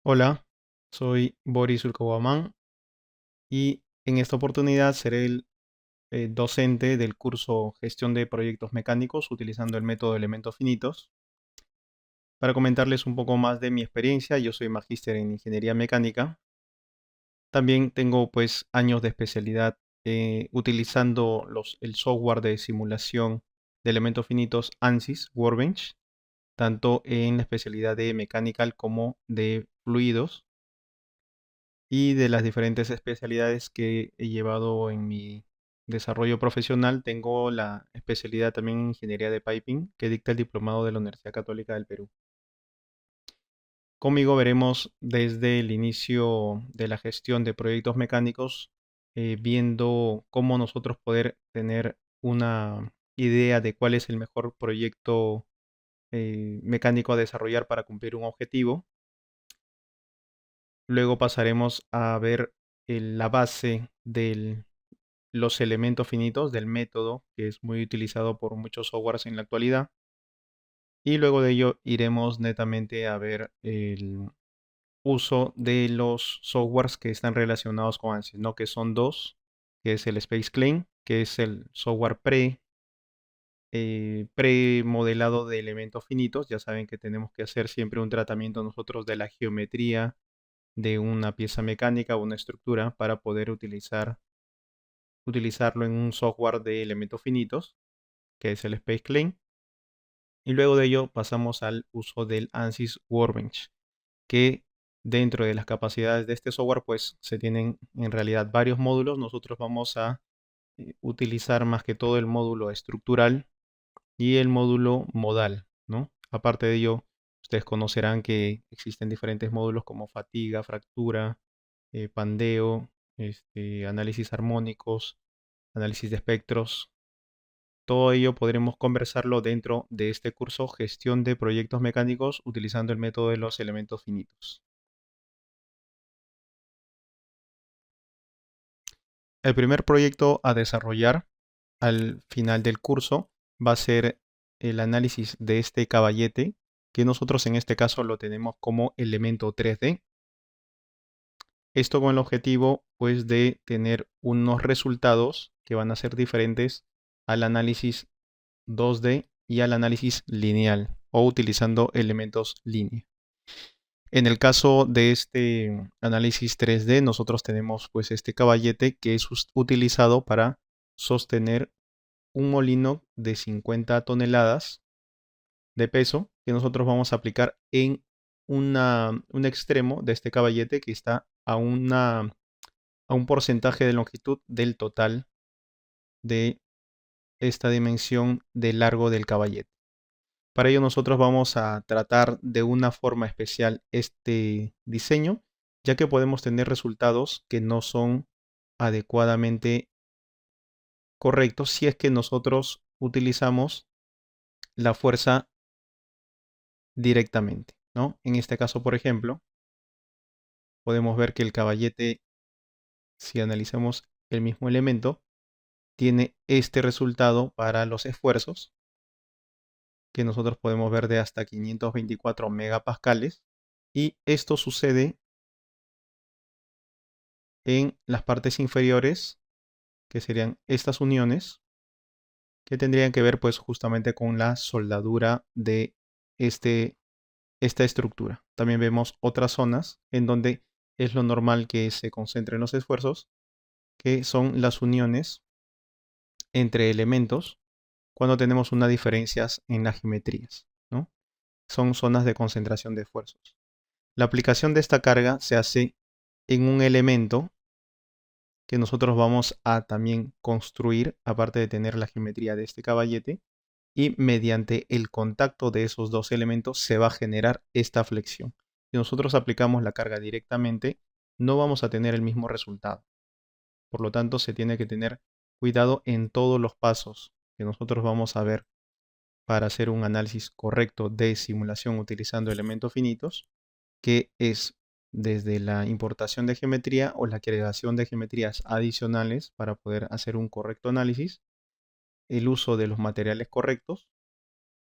Hola, soy Boris Urkowaman y en esta oportunidad seré el docente del curso Gestión de Proyectos Mecánicos utilizando el método de elementos finitos. Para comentarles un poco más de mi experiencia, yo soy magíster en Ingeniería Mecánica. También tengo pues años de especialidad utilizando el software de simulación de elementos finitos ANSYS Workbench, tanto en la especialidad de mecánica como de fluidos. Y de las diferentes especialidades que he llevado en mi desarrollo profesional, tengo la especialidad también en ingeniería de piping que dicta el diplomado de la Universidad Católica del Perú. Conmigo veremos desde el inicio de la gestión de proyectos mecánicos, viendo cómo nosotros poder tener una idea de cuál es el mejor proyecto mecánico a desarrollar para cumplir un objetivo. Luego pasaremos a ver la base de los elementos finitos del método, que es muy utilizado por muchos softwares en la actualidad. Y luego de ello iremos netamente a ver el uso de los softwares que están relacionados con ANSYS, ¿no? Que son dos, que es el Space Clean, que es el software pre-modelado de elementos finitos. Ya saben que tenemos que hacer siempre un tratamiento nosotros de la geometría de una pieza mecánica o una estructura para poder utilizarlo en un software de elementos finitos, que es el Space Clean. Y luego de ello pasamos al uso del ANSYS Workbench, que dentro de las capacidades de este software, pues se tienen en realidad varios módulos. Nosotros vamos a utilizar más que todo el módulo estructural y el módulo modal, ¿no? Aparte de ello, ustedes conocerán que existen diferentes módulos como fatiga, fractura, pandeo, análisis armónicos, análisis de espectros. Todo ello podremos conversarlo dentro de este curso Gestión de Proyectos Mecánicos utilizando el método de los elementos finitos. El primer proyecto a desarrollar al final del curso va a ser el análisis de este caballete, que nosotros en este caso lo tenemos como elemento 3D. Esto con el objetivo pues de tener unos resultados que van a ser diferentes al análisis 2D y al análisis lineal o utilizando elementos línea. En el caso de este análisis 3D, nosotros tenemos pues este caballete que es utilizado para sostener un molino de 50 toneladas de peso que nosotros vamos a aplicar en un extremo de este caballete que está a un porcentaje de longitud del total de esta dimensión de largo del caballete. Para ello nosotros vamos a tratar de una forma especial este diseño, ya que podemos tener resultados que no son adecuadamente correctos si es que nosotros utilizamos la fuerza directamente, ¿no? En este caso, por ejemplo, podemos ver que el caballete, si analizamos el mismo elemento, tiene este resultado para los esfuerzos, que nosotros podemos ver de hasta 524 megapascales, y esto sucede en las partes inferiores, que serían estas uniones, que tendrían que ver pues justamente con la soldadura de este, esta estructura. También vemos otras zonas en donde es lo normal que se concentren los esfuerzos, que son las uniones entre elementos cuando tenemos unas diferencias en las geometrías, ¿no? Son zonas de concentración de esfuerzos. La aplicación de esta carga se hace en un elemento que nosotros vamos a también construir, aparte de tener la geometría de este caballete, y mediante el contacto de esos dos elementos se va a generar esta flexión. Si nosotros aplicamos la carga directamente, no vamos a tener el mismo resultado. Por lo tanto, se tiene que tener cuidado en todos los pasos que nosotros vamos a ver para hacer un análisis correcto de simulación utilizando elementos finitos, que es desde la importación de geometría o la creación de geometrías adicionales para poder hacer un correcto análisis, el uso de los materiales correctos,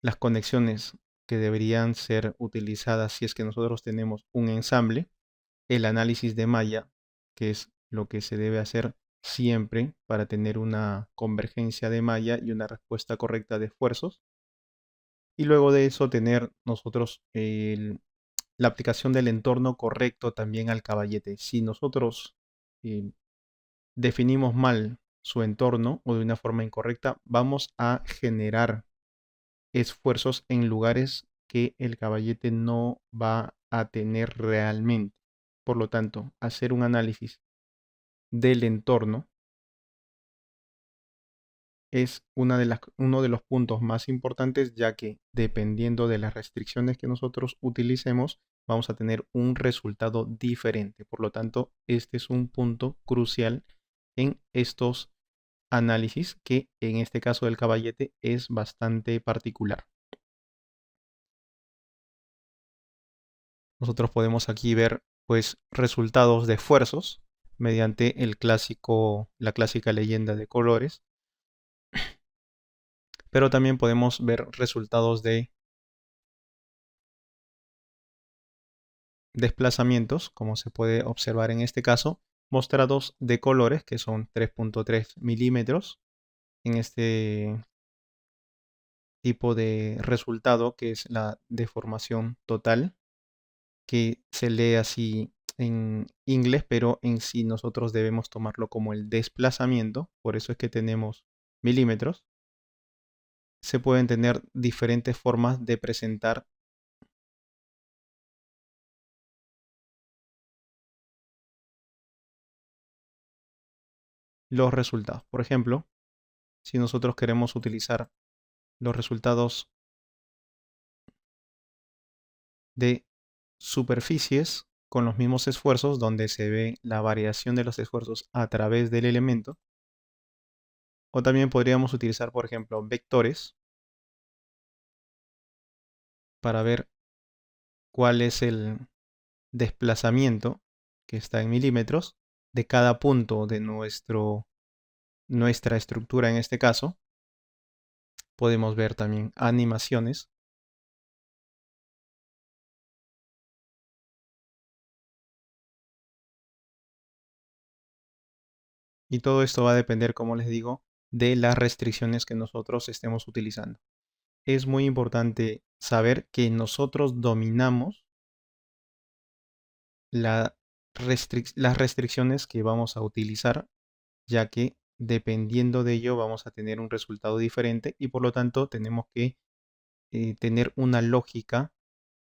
las conexiones que deberían ser utilizadas si es que nosotros tenemos un ensamble, el análisis de malla, que es lo que se debe hacer siempre para tener una convergencia de malla y una respuesta correcta de esfuerzos. Y luego de eso tener nosotros la aplicación del entorno correcto también al caballete. Si nosotros eh, definimos mal su entorno o de una forma incorrecta, vamos a generar esfuerzos en lugares que el caballete no va a tener realmente. Por lo tanto, hacer un análisis del entorno es uno de los puntos más importantes, ya que dependiendo de las restricciones que nosotros utilicemos, vamos a tener un resultado diferente. Por lo tanto, este es un punto crucial en estos análisis, que en este caso del caballete es bastante particular. Nosotros podemos aquí ver pues resultados de esfuerzos mediante la clásica leyenda de colores, pero también podemos ver resultados de desplazamientos, como se puede observar en este caso, mostrados de colores, que son 3.3 milímetros, en este tipo de resultado, que es la deformación total, que se lee así en inglés, pero en sí nosotros debemos tomarlo como el desplazamiento, por eso es que tenemos milímetros. Se pueden tener diferentes formas de presentar los resultados. Por ejemplo, si nosotros queremos utilizar los resultados de superficies con los mismos esfuerzos, donde se ve la variación de los esfuerzos a través del elemento, o también podríamos utilizar, por ejemplo, vectores para ver cuál es el desplazamiento que está en milímetros de cada punto de nuestra estructura en este caso. Podemos ver también animaciones. Y todo esto va a depender, como les digo, de las restricciones que nosotros estemos utilizando. Es muy importante saber que nosotros dominamos las restricciones que vamos a utilizar, ya que dependiendo de ello vamos a tener un resultado diferente y por lo tanto tenemos que tener una lógica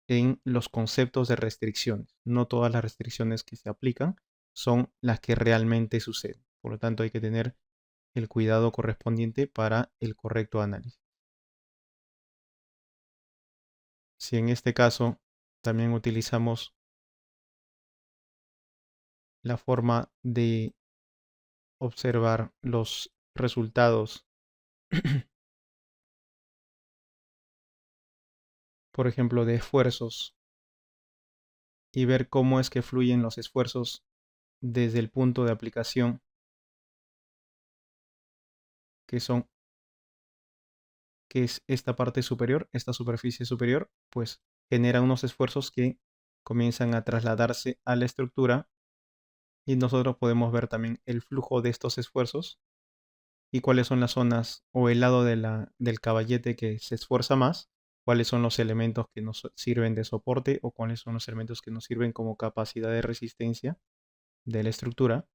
en los conceptos de restricciones. No todas las restricciones que se aplican son las que realmente suceden. Por lo tanto, hay que tener el cuidado correspondiente para el correcto análisis. Si en este caso también utilizamos la forma de observar los resultados, por ejemplo, de esfuerzos, y ver cómo es que fluyen los esfuerzos desde el punto de aplicación, que son, que es esta parte superior, esta superficie superior, pues genera unos esfuerzos que comienzan a trasladarse a la estructura y nosotros podemos ver también el flujo de estos esfuerzos y cuáles son las zonas o el lado del caballete que se esfuerza más, cuáles son los elementos que nos sirven de soporte o cuáles son los elementos que nos sirven como capacidad de resistencia de la estructura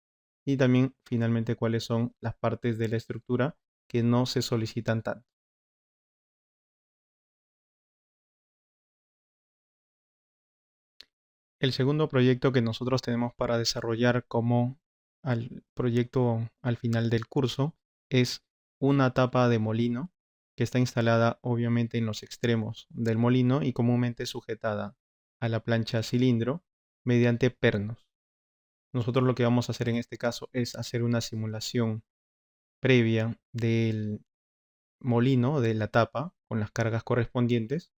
y también finalmente cuáles son las partes de la estructura que no se solicitan tanto. El segundo proyecto que nosotros tenemos para desarrollar como proyecto al final del curso es una tapa de molino que está instalada obviamente en los extremos del molino y comúnmente sujetada a la plancha cilindro mediante pernos. Nosotros lo que vamos a hacer en este caso es hacer una simulación previa del molino, de la tapa, con las cargas correspondientes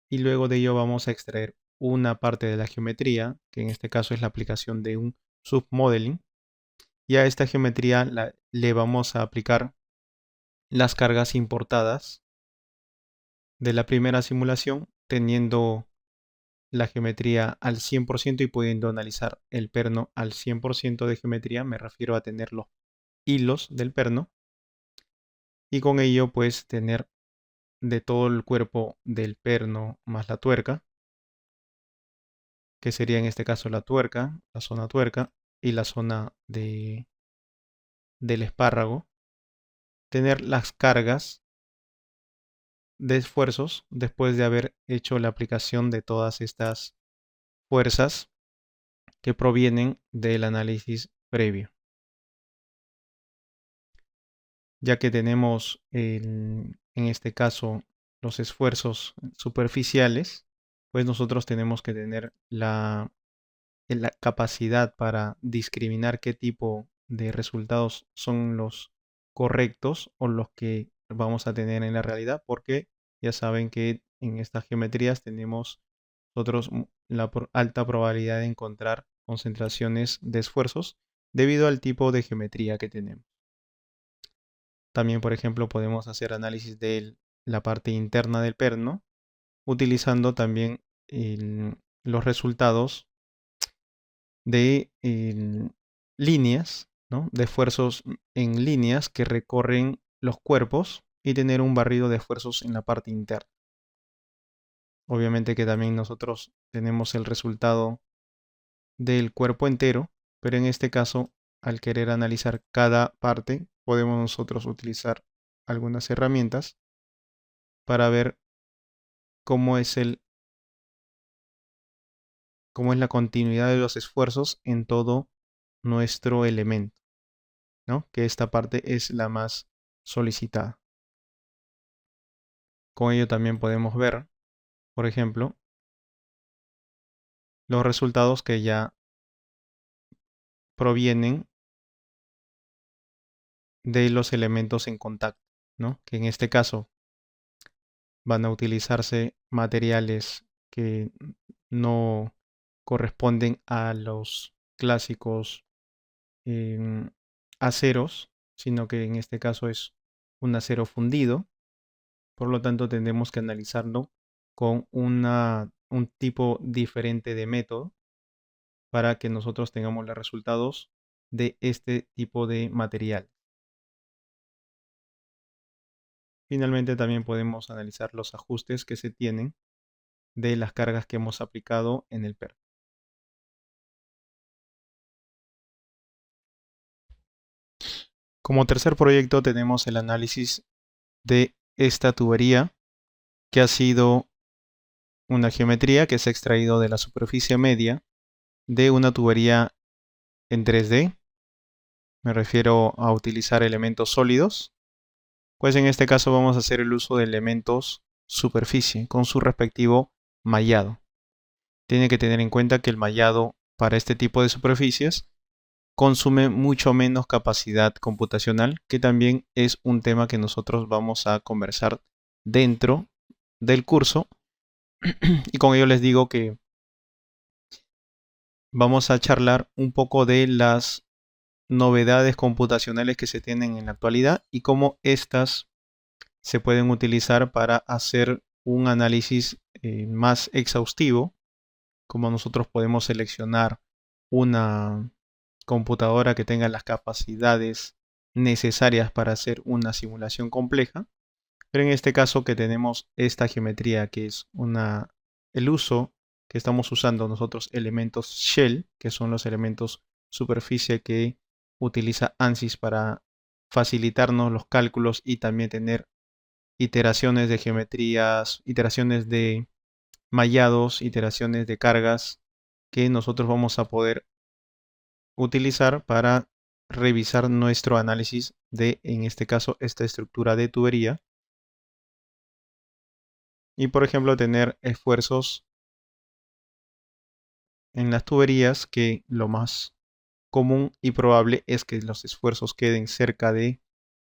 y luego de ello vamos a extraer una parte de la geometría, que en este caso es la aplicación de un submodeling, y a esta geometría le vamos a aplicar las cargas importadas de la primera simulación teniendo la geometría al 100% y pudiendo analizar el perno al 100% de geometría, me refiero a tener los hilos del perno y con ello pues tener de todo el cuerpo del perno más la tuerca, que sería en este caso la tuerca, la zona tuerca y la zona del espárrago, tener las cargas de esfuerzos después de haber hecho la aplicación de todas estas fuerzas que provienen del análisis previo. Ya que tenemos en este caso los esfuerzos superficiales, pues nosotros tenemos que tener la capacidad para discriminar qué tipo de resultados son los correctos o los que vamos a tener en la realidad, porque ya saben que en estas geometrías tenemos nosotros la alta probabilidad de encontrar concentraciones de esfuerzos debido al tipo de geometría que tenemos. También, por ejemplo, podemos hacer análisis de la parte interna del perno, utilizando también los resultados de líneas, ¿no? De esfuerzos en líneas que recorren los cuerpos y tener un barrido de esfuerzos en la parte interna. Obviamente que también nosotros tenemos el resultado del cuerpo entero, pero en este caso, al querer analizar cada parte, podemos nosotros utilizar algunas herramientas para ver cómo es cómo es la continuidad de los esfuerzos en todo nuestro elemento, ¿no? Que esta parte es la más solicitada. Con ello también podemos ver, por ejemplo, los resultados que ya provienen de los elementos en contacto, ¿no? Que en este caso van a utilizarse materiales que no corresponden a los clásicos aceros, sino que en este caso es un acero fundido. Por lo tanto, tendremos que analizarlo con un tipo diferente de método para que nosotros tengamos los resultados de este tipo de material. Finalmente, también podemos analizar los ajustes que se tienen de las cargas que hemos aplicado en el perno. Como tercer proyecto tenemos el análisis de esta tubería, que ha sido una geometría que se ha extraído de la superficie media de una tubería en 3D. Me refiero a utilizar elementos sólidos, pues en este caso vamos a hacer el uso de elementos superficie con su respectivo mallado. Tiene que tener en cuenta que el mallado para este tipo de superficies consume mucho menos capacidad computacional, que también es un tema que nosotros vamos a conversar dentro del curso. Y con ello les digo que vamos a charlar un poco de las novedades computacionales que se tienen en la actualidad y cómo estas se pueden utilizar para hacer un análisis más exhaustivo, como nosotros podemos seleccionar una computadora que tenga las capacidades necesarias para hacer una simulación compleja. Pero en este caso que tenemos esta geometría que es el uso que estamos usando nosotros elementos shell, que son los elementos superficie que utiliza ANSYS para facilitarnos los cálculos y también tener iteraciones de geometrías, iteraciones de mallados, iteraciones de cargas que nosotros vamos a poder utilizar para revisar nuestro análisis de, en este caso, esta estructura de tubería. Y por ejemplo, tener esfuerzos en las tuberías, que lo más común y probable es que los esfuerzos queden cerca de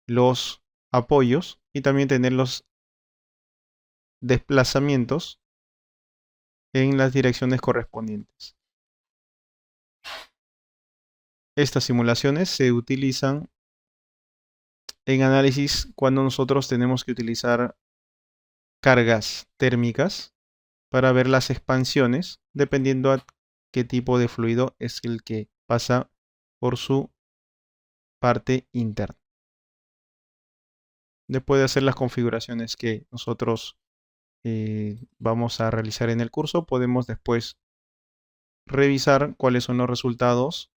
los apoyos y también tener los desplazamientos en las direcciones correspondientes. Estas simulaciones se utilizan en análisis cuando nosotros tenemos que utilizar cargas térmicas para ver las expansiones, dependiendo a qué tipo de fluido es el que pasa por su parte interna. Después de hacer las configuraciones que nosotros vamos a realizar en el curso, podemos después revisar cuáles son los resultados,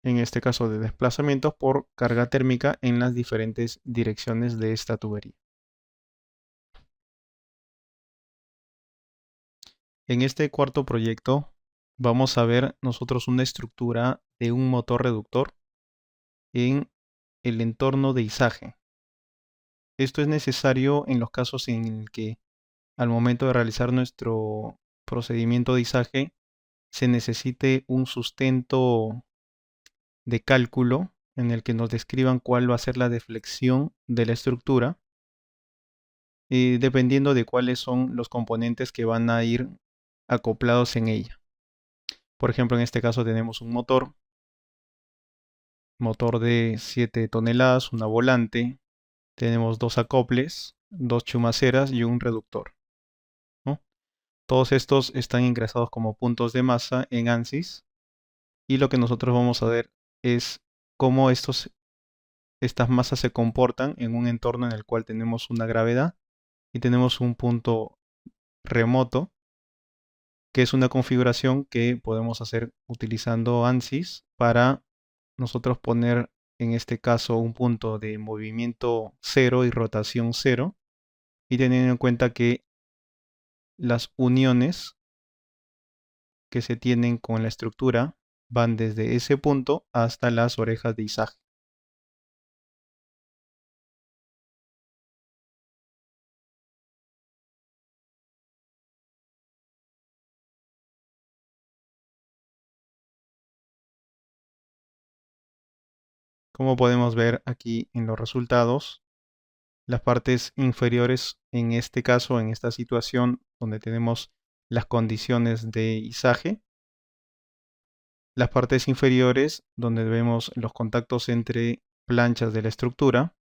en este caso de desplazamientos por carga térmica en las diferentes direcciones de esta tubería. En este cuarto proyecto vamos a ver nosotros una estructura de un motor reductor en el entorno de izaje. Esto es necesario en los casos en el que al momento de realizar nuestro procedimiento de izaje se necesite un sustento de cálculo en el que nos describan cuál va a ser la deflexión de la estructura, dependiendo de cuáles son los componentes que van a ir acoplados en ella. Por ejemplo, en este caso tenemos un motor de 7 toneladas, una volante, tenemos dos acoples, dos chumaceras y un reductor, ¿no? Todos estos están ingresados como puntos de masa en ANSYS, y lo que nosotros vamos a ver es cómo estas masas se comportan en un entorno en el cual tenemos una gravedad y tenemos un punto remoto, que es una configuración que podemos hacer utilizando ANSYS para nosotros poner en este caso un punto de movimiento 0 y rotación 0, y teniendo en cuenta que las uniones que se tienen con la estructura van desde ese punto hasta las orejas de izaje. Como podemos ver aquí en los resultados, las partes inferiores, en este caso, en esta situación donde tenemos las condiciones de izaje, las partes inferiores donde vemos los contactos entre planchas de la estructura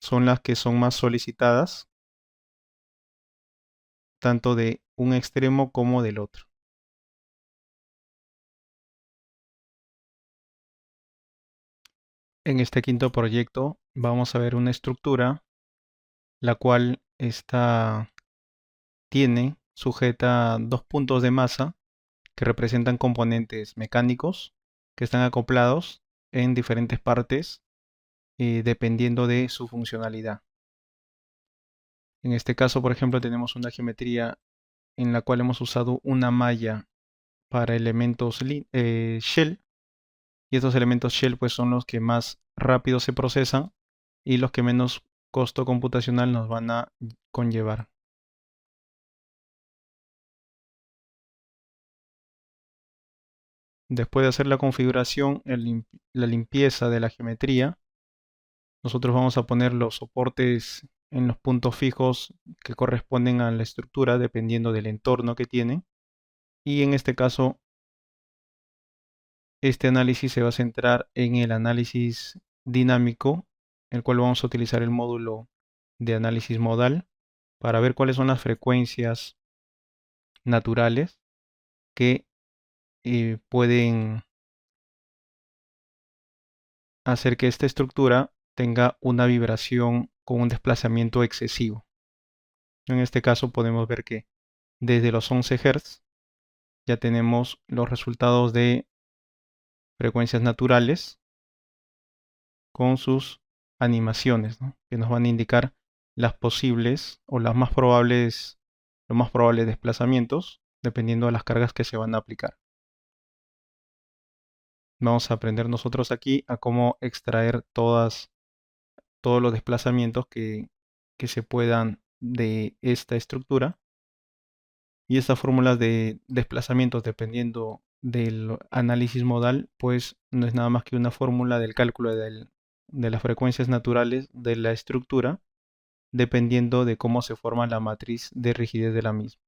son las que son más solicitadas, tanto de un extremo como del otro. En este quinto proyecto vamos a ver una estructura la cual tiene sujeta dos puntos de masa que representan componentes mecánicos que están acoplados en diferentes partes dependiendo de su funcionalidad. En este caso, por ejemplo, tenemos una geometría en la cual hemos usado una malla para elementos shell, y estos elementos shell pues son los que más rápido se procesan y los que menos costo computacional nos van a conllevar. Después de hacer la configuración, la limpieza de la geometría, nosotros vamos a poner los soportes en los puntos fijos que corresponden a la estructura dependiendo del entorno que tienen. Y en este caso, este análisis se va a centrar en el análisis dinámico, el cual vamos a utilizar el módulo de análisis modal para ver cuáles son las frecuencias naturales que pueden hacer que esta estructura tenga una vibración con un desplazamiento excesivo. En este caso podemos ver que desde los 11 Hz ya tenemos los resultados de frecuencias naturales con sus animaciones, ¿no? Que nos van a indicar las posibles o los más probables desplazamientos dependiendo de las cargas que se van a aplicar. Vamos a aprender nosotros aquí a cómo extraer todos los desplazamientos que se puedan de esta estructura, y estas fórmulas de desplazamientos dependiendo del análisis modal pues no es nada más que una fórmula del cálculo de las frecuencias naturales de la estructura dependiendo de cómo se forma la matriz de rigidez de la misma.